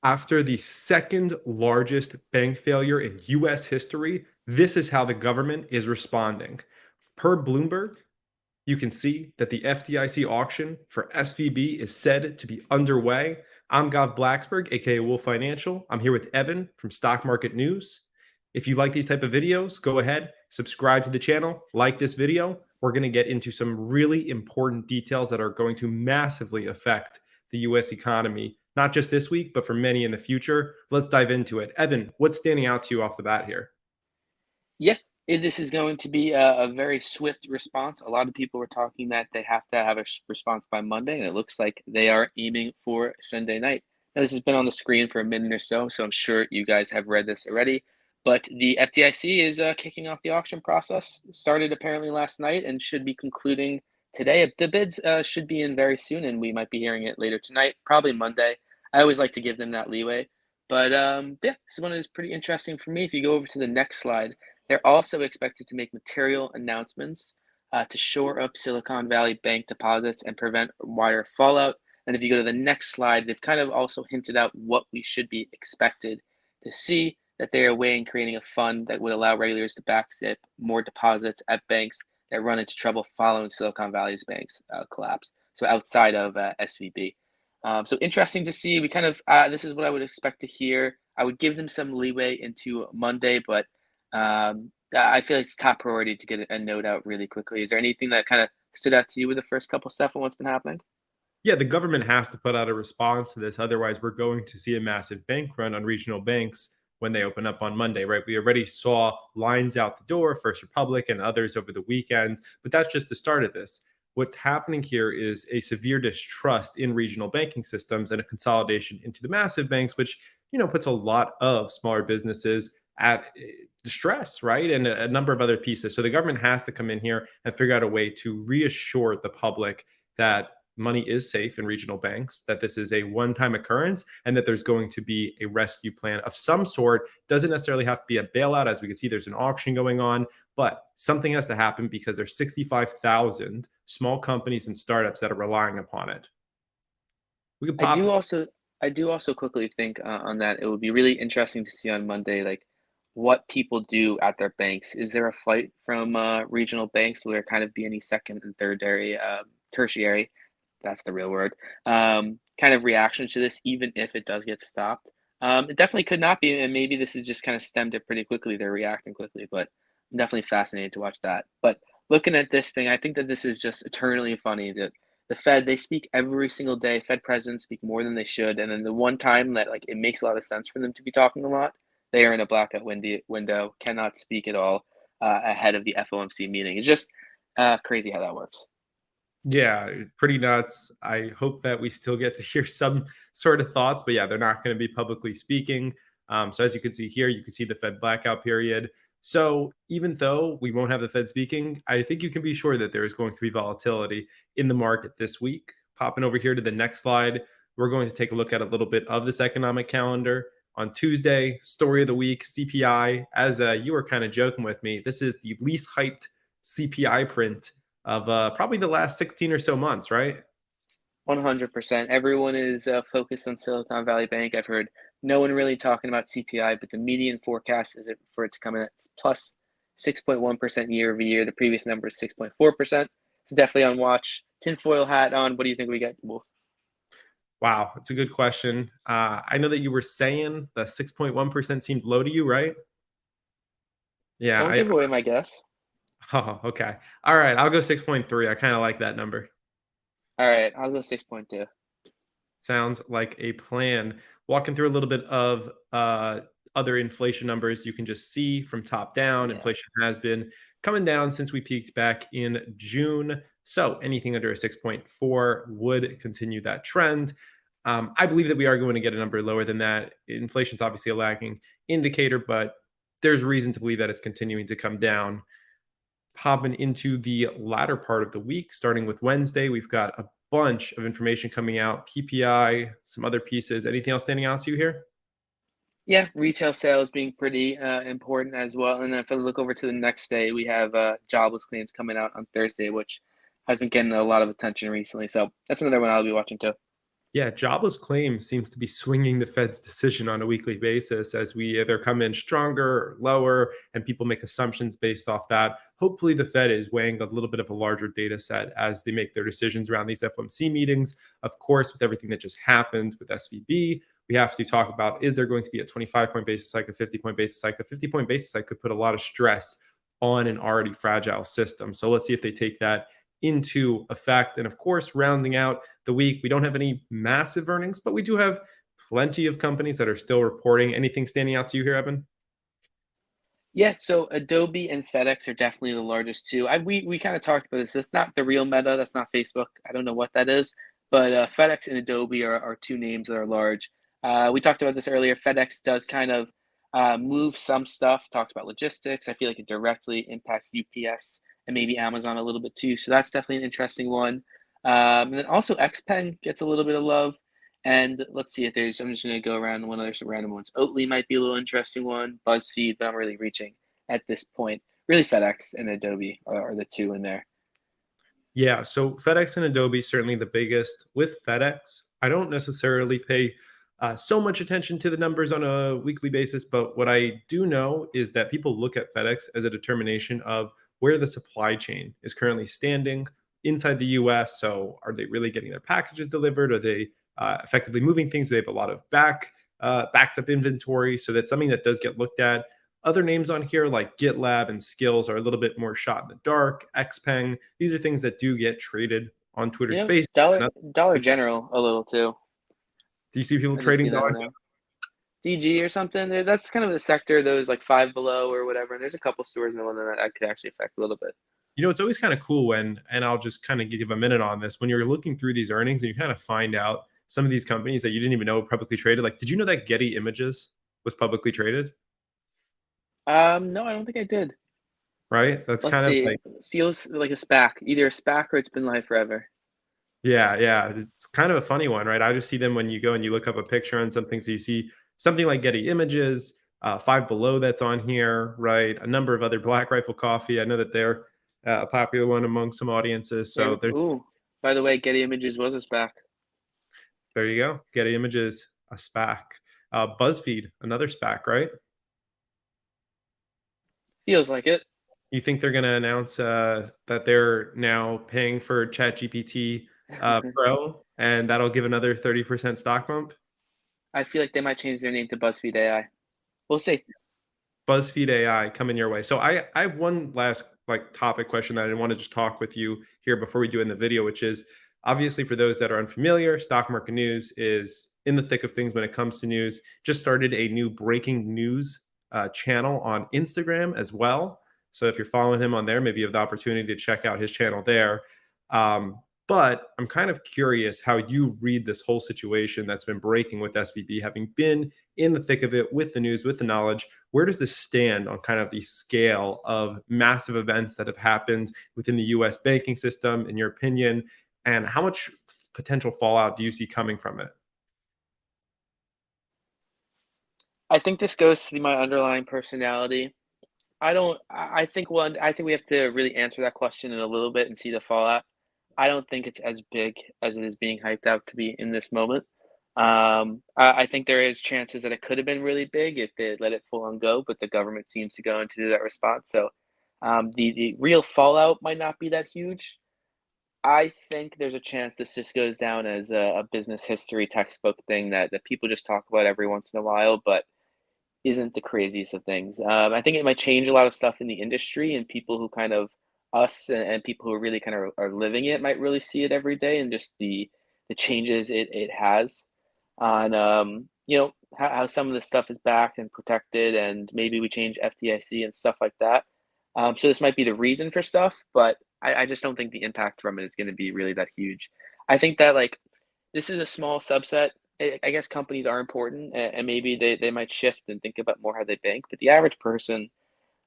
After the second largest bank failure in US history, this is how the government is responding. Per Bloomberg, you can see that the FDIC auction for SVB is said to be underway. I'm Gav Blacksberg, aka Wolf Financial. I'm here with Evan from Stock Market News. If you like these type of videos, go ahead, subscribe to the channel, like this video. We're going to get into some really important details that are going to massively affect the US economy, not just this week, but for many in the future. Let's dive into it. Evan, what's standing out to you off the bat here? Yeah, this is going to be a very swift response. A lot of people were talking that they have to have a response by Monday, and it looks like they are aiming for Sunday night. Now, this has been on the screen for a minute or so, so I'm sure you guys have read this already. But the FDIC is kicking off the auction process. Started apparently last night and should be concluding today. The bids should be in very soon, and we might be hearing it later tonight, probably Monday. I always like to give them that leeway. But yeah, this one is pretty interesting for me. If you go over to the next slide, they're also expected to make material announcements to shore up Silicon Valley Bank deposits and prevent wider fallout. And if you go to the next slide, they've kind of also hinted out what we should be expected to see, that they are weighing creating a fund that would allow regulators to backstop more deposits at banks that run into trouble following Silicon Valley's bank's collapse. So outside of SVB. So interesting to see. We kind of, this is what I would expect to hear. I would give them some leeway into Monday, but I feel like it's top priority to get a note out really quickly. Is there anything that kind of stood out to you with the first couple stuff and what's been happening? Yeah, the government has to put out a response to this. Otherwise, we're going to see a massive bank run on regional banks when they open up on Monday, right? We already saw lines out the door, First Republic and others over the weekend, but that's just the start of this. What's happening here is a severe distrust in regional banking systems and a consolidation into the massive banks, which, puts a lot of smaller businesses at distress, right? And a number of other pieces. So the government has to come in here and figure out a way to reassure the public that money is safe in regional banks, that this is a one time occurrence, and that there's going to be a rescue plan of some sort. Doesn't necessarily have to be a bailout. As we can see, there's an auction going on, but something has to happen because there's 65,000 small companies and startups that are relying upon it. We could I pop. do also I do also quickly think on that it would be really interesting to see on Monday, like what people do at their banks. Is there a fight from regional banks? Will there kind of be any second and tertiary, that's the real word, kind of reaction to this, even if it does get stopped? It definitely could not be, and maybe this has just kind of stemmed it pretty quickly. They're reacting quickly, but I'm definitely fascinated to watch that. But looking at this thing, I think that this is just eternally funny that the Fed, they speak every single day. Fed presidents speak more than they should, and then the one time that like it makes a lot of sense for them to be talking a lot, they are in a blackout window, cannot speak at all ahead of the FOMC meeting. It's just crazy how that works. Yeah, pretty nuts. I hope that we still get to hear some sort of thoughts, but yeah, they're not going to be publicly speaking. So as you can see here, you can see the Fed blackout period. So even though we won't have the Fed speaking, I think you can be sure that there is going to be volatility in the market this week. Popping over here to the next slide, we're going to take a look at a little bit of this economic calendar. On Tuesday, story of the week, CPI. As you were kind of joking with me, this is the least hyped CPI print of probably the last 16 or so months, right? 100%. Everyone is focused on Silicon Valley Bank. I've heard no one really talking about CPI, but the median forecast is for it to come in at plus 6.1% year over year. The previous number is 6.4%. It's definitely on watch. Tinfoil hat on. What do you think we get, Wolf? Wow, it's a good question. I know that you were saying the 6.1% seemed low to you, right? Yeah, Don't I give away my guess. oh, okay. All right, I'll go 6.3. I kind of like that number. All right, I'll go 6.2. Sounds like a plan. Walking through a little bit of other inflation numbers, you can just see from top down, Yeah. inflation has been coming down since we peaked back in June. So anything under a 6.4 would continue that trend. I believe that we are going to get a number lower than that. Inflation is obviously a lagging indicator, but there's reason to believe that it's continuing to come down. Hopping into the latter part of the week, starting with Wednesday, we've got a bunch of information coming out, PPI, some other pieces. Anything else standing out to you here? Yeah, retail sales being pretty important as well. And then if I look over to the next day, we have jobless claims coming out on Thursday, which has been getting a lot of attention recently. So that's another one I'll be watching too. Yeah, jobless claims seems to be swinging the Fed's decision on a weekly basis as we either come in stronger or lower, and people make assumptions based off that. Hopefully, the Fed is weighing a little bit of a larger data set as they make their decisions around these FOMC meetings. Of course, with everything that just happened with SVB, we have to talk about, is there going to be a 25-point basis hike, a 50-point basis hike? A 50-point basis hike could put a lot of stress on an already fragile system. So let's see if they take that into effect. And of course, rounding out the week, we don't have any massive earnings, but we do have plenty of companies that are still reporting. Anything standing out to you here, Evan? Yeah, so Adobe and FedEx are definitely the largest two. We kind of talked about this. That's not the real Meta. That's not Facebook. I don't know what that is, but FedEx and Adobe are two names that are large. We talked about this earlier. FedEx does kind of move some stuff. Talked about logistics. I feel like it directly impacts UPS and maybe Amazon a little bit too. So that's definitely an interesting one. And then also XPeng gets a little bit of love. And let's see if there's, I'm just going to go around one other some random ones. Oatly might be a little interesting one. BuzzFeed, but I'm really reaching at this point. Really, FedEx and Adobe are the two in there. Yeah, so FedEx and Adobe certainly the biggest. With FedEx, I don't necessarily pay so much attention to the numbers on a weekly basis, but what I do know is that people look at FedEx as a determination of where the supply chain is currently standing inside the US. So, are they really getting their packages delivered? Are they effectively moving things? Do they have a lot of backed up inventory? So that's something that does get looked at. Other names on here like GitLab and Skills are a little bit more shot in the dark. Xpeng, these are things that do get traded on Twitter You know, Space. Dollar And Dollar General a little too. do you see people I did see trading that dollars? one there. DG or something. That's kind of the sector, those like Five Below or whatever. And there's a couple stores in the one that I could actually affect a little bit. You know, it's always kind of cool when, and I'll just kind of give a minute on this, when you're looking through these earnings and you kind of find out some of these companies that you didn't even know were publicly traded. Like, did you know that Getty Images was publicly traded? No, I don't think I did. Right? That's Let's kind of see. like, Feels like a SPAC, either a SPAC or it's been live forever. yeah, yeah. It's kind of a funny one, right? I just see them when you go and you look up a picture on something. So you see something like Getty Images, Five Below that's on here, right? A number of other Black Rifle Coffee. I know that they're a popular one among some audiences. Yeah. So there's, Ooh. By the way, Getty Images was a SPAC. there you go. Getty Images, a SPAC. BuzzFeed, another SPAC, right? Feels like it. You think they're going to announce that they're now paying for ChatGPT Pro, and that'll give another 30% stock bump? I feel like they might change their name to BuzzFeed AI. We'll see. BuzzFeed AI coming your way. So I have one last like topic question that I want to just talk with you here before we do in the video, which is obviously for those that are unfamiliar, Stock Market News is in the thick of things when it comes to news. Just started a new breaking news channel on Instagram as well. So if you're following him on there, maybe you have the opportunity to check out his channel there. But I'm kind of curious how you read this whole situation that's been breaking with SVB, having been in the thick of it with the news, with the knowledge. Where does this stand on kind of the scale of massive events that have happened within the US banking system, in your opinion? And how much potential fallout do you see coming from it? I think this goes to my underlying personality. I don't. I think one. I think we have to really answer that question in a little bit and see the fallout. I don't think it's as big as it is being hyped out to be in this moment. I think there is chances that it could have been really big if they had let it full on go, but the government seems to go into that response. So the real fallout might not be that huge. I think there's a chance this just goes down as a business history textbook thing that people just talk about every once in a while, but isn't the craziest of things. I think it might change a lot of stuff in the industry, and people who kind of us and people who really kind of are living it might really see it every day, and just the changes it has on how some of the stuff is backed and protected, and maybe we change FDIC and stuff like that. So this might be the reason for stuff, but I just don't think the impact from it is going to be really that huge. I think that like this is a small subset. I guess companies are important, and maybe they might shift and think about more how they bank. But the average person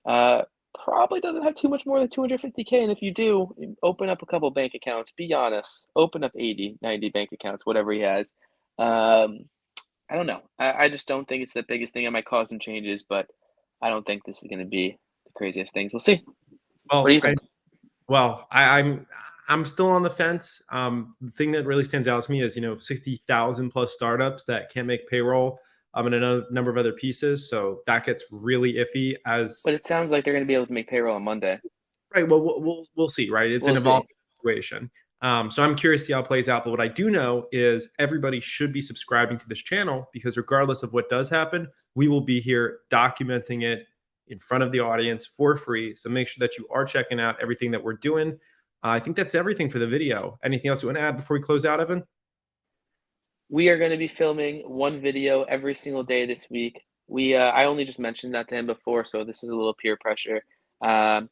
uh, probably doesn't have too much more than 250K. And if you do, open up a couple bank accounts. Be honest. Open up 80, 90 bank accounts, whatever he has. Um, I don't know. I just don't think it's the biggest thing. It might cause some changes, but I don't think this is going to be the craziest things. We'll see. What do Well, you think? Well, I'm. I'm still on the fence. The thing that really stands out to me is 60,000 plus startups that can't make payroll, and a number of other pieces. So that gets really iffy. As But it sounds like they're going to be able to make payroll on Monday. right, well, we'll see. Right, it's an We'll see. evolving situation. So I'm curious to see how it plays out. But what I do know is everybody should be subscribing to this channel, because regardless of what does happen, we will be here documenting it in front of the audience for free. So make sure that you are checking out everything that we're doing. I think that's everything for the video. Anything else you want to add before we close out, Evan? We are going to be filming one video every single day this week. I only just mentioned that to him before, so this is a little peer pressure.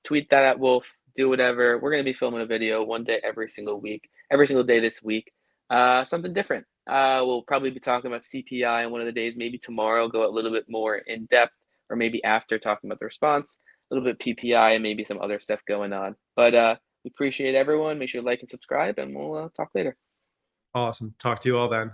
Tweet that at Wolf. Do whatever. We're going to be filming a video one day every single week, every single day this week. Something different. We'll probably be talking about CPI on one of the days. Maybe tomorrow go a little bit more in depth, or maybe after talking about the response, a little bit PPI and maybe some other stuff going on. But we appreciate everyone. Make sure to like and subscribe, and we'll talk later. Awesome. Talk to you all then.